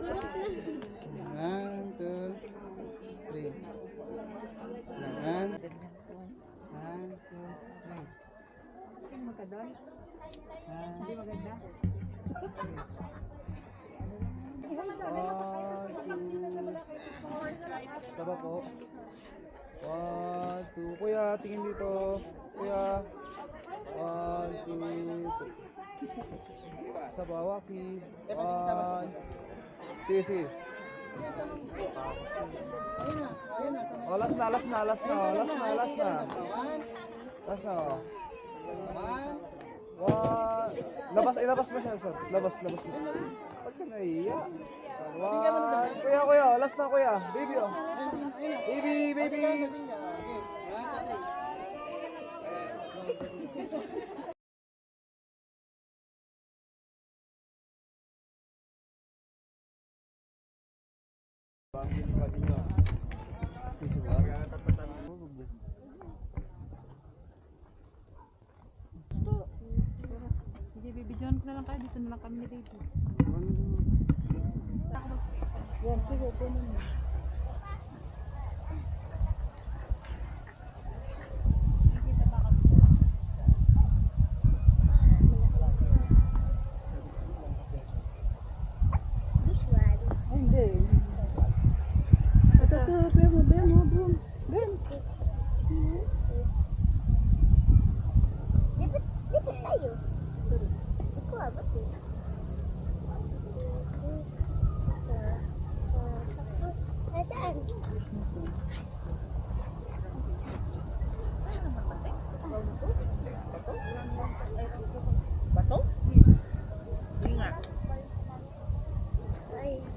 One, two, three. One, two, three. Magkadol? Hindi maganda. Taba po. 1, 2. Kuya, tingin dito. Kuya. 1, 2, 3. Sa bawah, Ki. 1. Sige, sige. Oh, last na. Last na. Last na. One. Ilabas mo siya, sir. Labas mo. Ba't ka naiiya? One. Kuya. Last na, kuya. Baby, oh. Baby. Sige, bibidyohan ko na lang kayo. Dito na lang kami ni baby. Yan, sige. Kunin mo.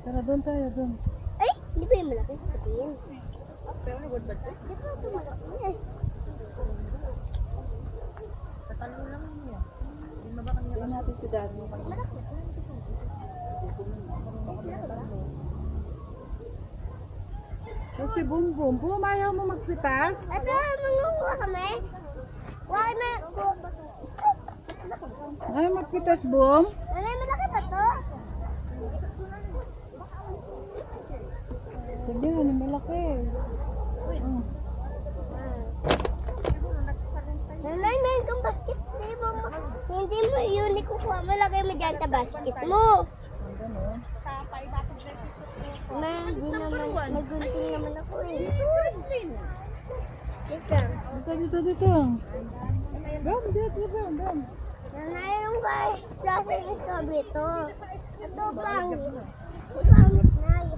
Tara, doon tayo, doon. Ay, hindi ba yung malaki sa sabihin? Pero nagulbad ko? Di ba ito malaki? Yes. Tatalo lang niya. Hindi ba kanya ba natin si Daddy? Malaki. Si Bumbum, pumayaw mo magpitas? Ito, mangunguha kami. Wag na. Ay, magpitas, Bum? Nanay, malaki ba to? Sige, ano malaki. Nanay, may kang basket. Hindi mo yun ikukuha. Malagay mo dyan sa basket mo. Hindi naman. Nagunting naman ako eh. Dito. Bum. Nanay, yung guys. Klase yung strawberry ito. Ito pangit. Pangit na.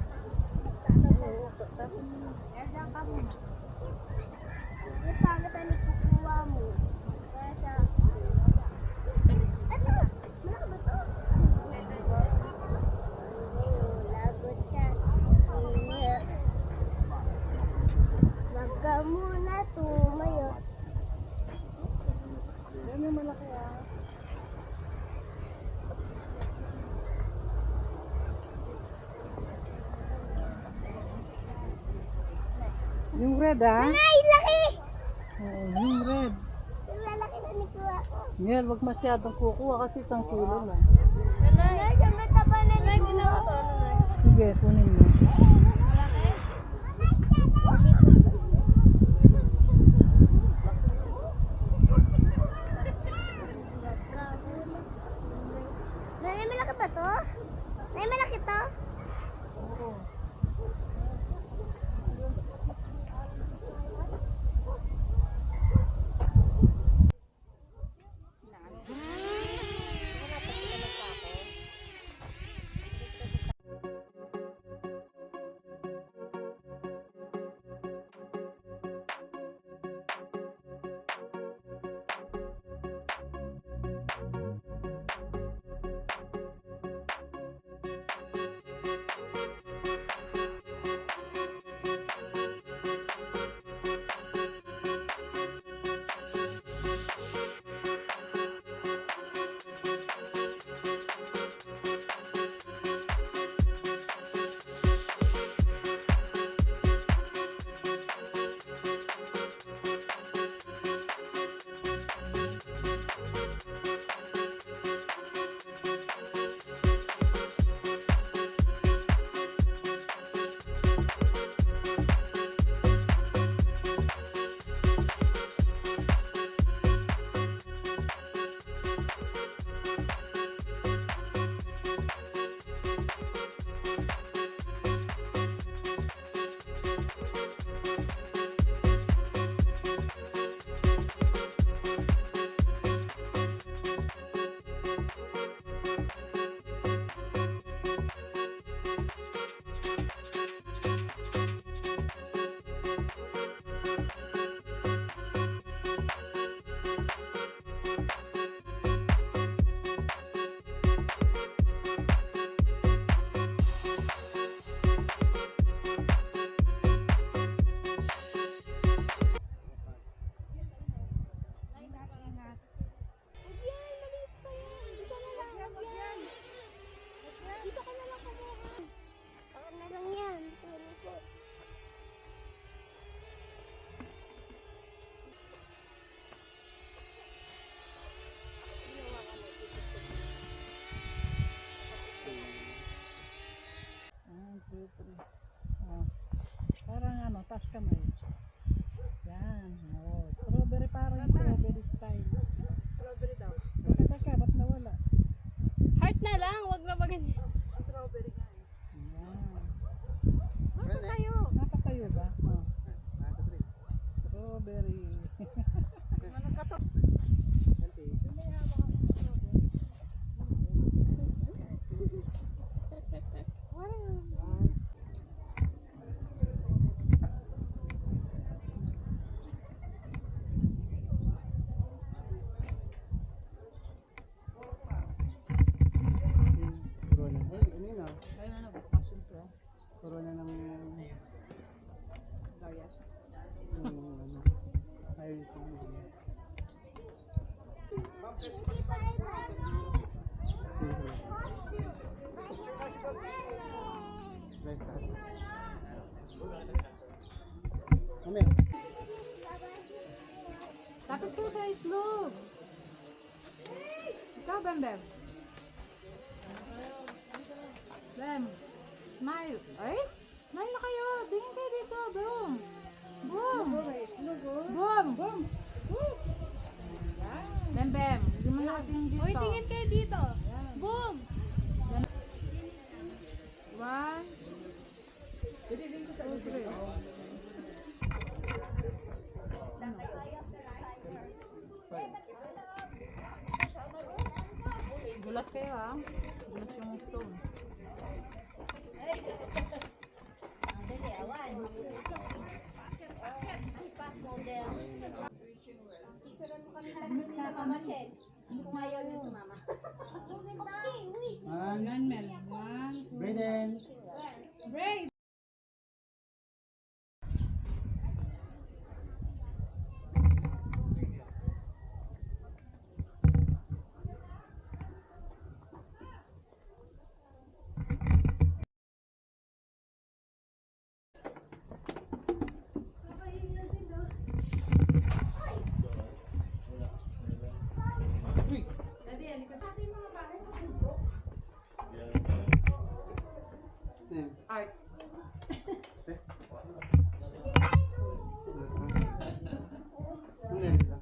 Yung pangit na nikukuha mo. Kaya sa... Ito! Malaki ba ito? Lagot siya. Wag ka muna tumayo. Yan yung malaki ah. Yung red ah? Ay, laki! Oo, yung red. Yung lalaki na nikuha ko. Yan, wag masyadong kukuha kasi 1 kilo lang. Nanay, sa mataba na nikuha ko. Sige, kunin mo. Nanay, malaki ba to? Nanay, malaki to? taas kamay. Yan. Oh, strawberry parang yung strawberry style. Strawberry daw. Teka, ba't nawala? Heart na lang, wag na maganda. Yan. Nakatayo ba? Oh. Strawberry. Corona. Ay, ano yun ah? Ayun na, nagpapakasyon siya. Corona ng... Gaya. ano? Ayun ito. Hindi pa rin Right, taas. Ano yun? Tapos ko sa islog. Ikaw, Bem Bem. Bem. Smile. Ay, smile na kayo. Tingin kayo dito. Boom. Boom. Boom. Boom. Bem Bem. Hindi mo nakatingin dito. Uy, tingin kayo dito. Boom! One. Two, three. Gulas kayo ha. Gulas yung stone. Dali, awan. Kung ayaw niyo sumama. One, Mel. One, two. Breathe in. Break. Ayan. Art. Ano yan nila?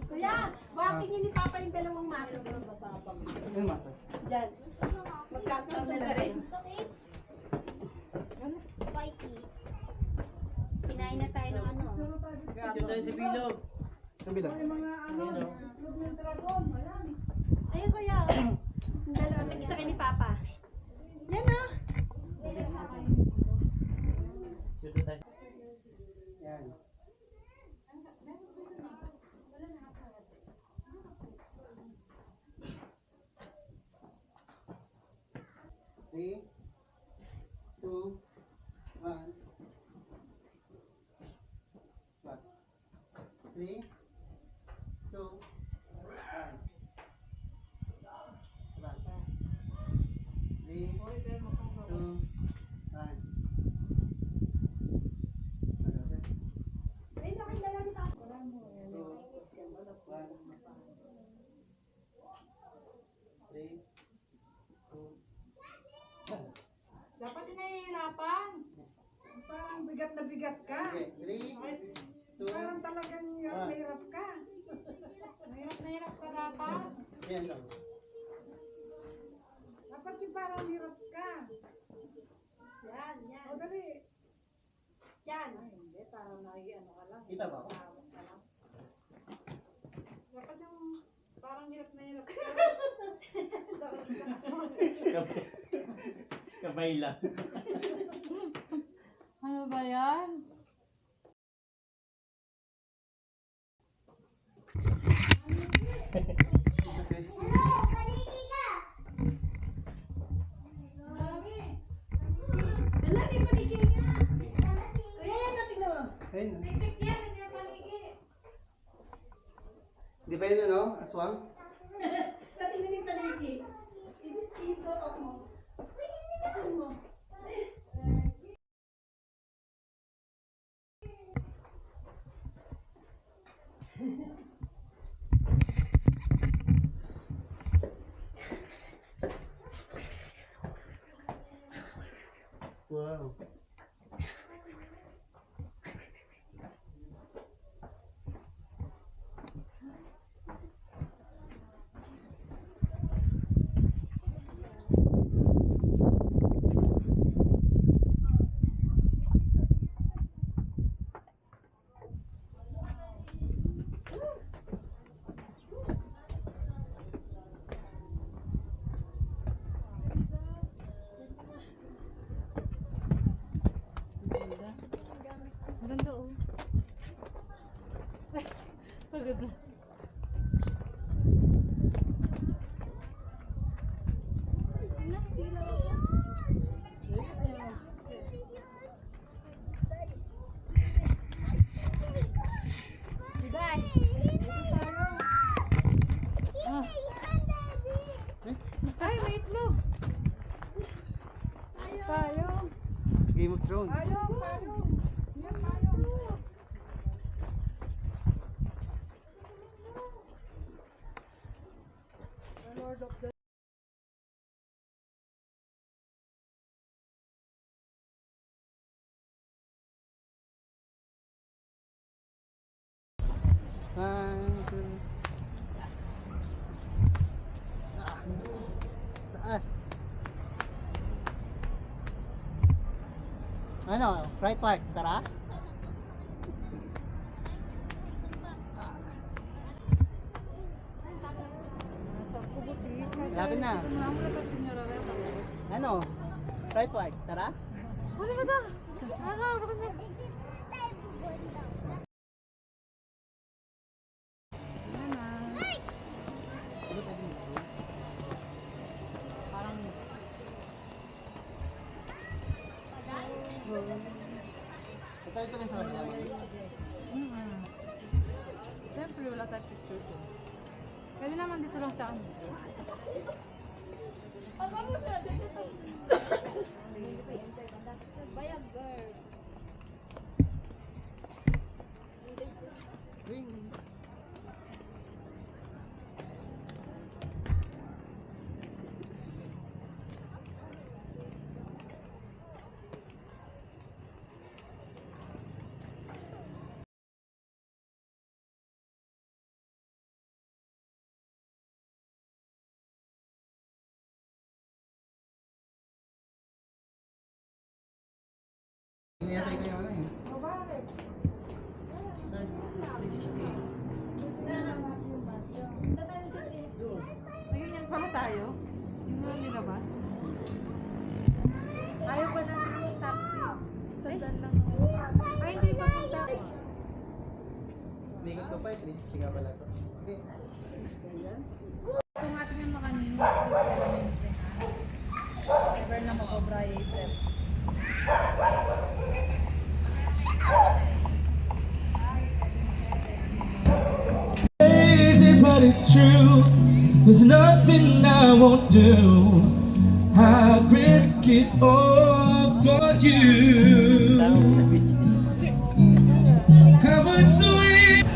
Kuya, buhatin niyo ni Papa yung dalawang maso. Ano yung masa? Diyan. Magkakaroon na lang. Spiky. Pinain na tayo ng ano. Sa bilang? Ayun kuya. Yung dalawa, nakita kayo ni Papa. Yan ah. Yan. Three, two, one. Back. Three, two, one. Back. Three, two, one. Ayun, nakilala ni Papa. Three, two, Dapat nahihirapan. Parang bigat na bigat ka. okay, three, two, Parang talagang hirap na hirap ka. Mahirap na hirap ka dapat. yan lang. Dapat yung parang hirap ka. Yan, yan. O dali. Yan. Ay, hindi. Parang naiano ka lang. Kita ba ako? Tawag ka lang. Dapat yung parang hirap na hirap ka. Kamay lang. Ano ba yan? Isa kayo. Wala, di patigil nga. Kuya, yan natin mo. Ayun. Tiktik yan, hindi na paligi. Di ba yun ano? Aswang? Patingnan ni Paligi. Ito ako. Asan mo? Pagod na. Ay, may itlog. Tayo. Game of Thrones. Taas. Ano? Right park, tara? Malapit na. Ano? Right park, tara? Ano ba ito? Parang Patay pa lang sa kanila. siyempre wala tayong picture ko. Pwede naman dito lang sa ano. Iniyatay ko yung ano eh. Naging pala tayo. Yung mga nilabas. Ayaw pa na ng taxi. Sandan lang. Ay, hindi pa punta. Hindi ko pa, 360 nga pala to. Okay. Kung atin yung makanina. Never na makobra April. Crazy, but it's true. There's nothing I won't do. I'd risk it all for you. I would swim.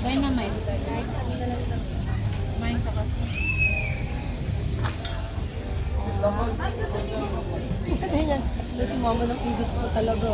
Dynamite. Kumain ka kasi. Ganyan. Si mama ng pigit ko talaga.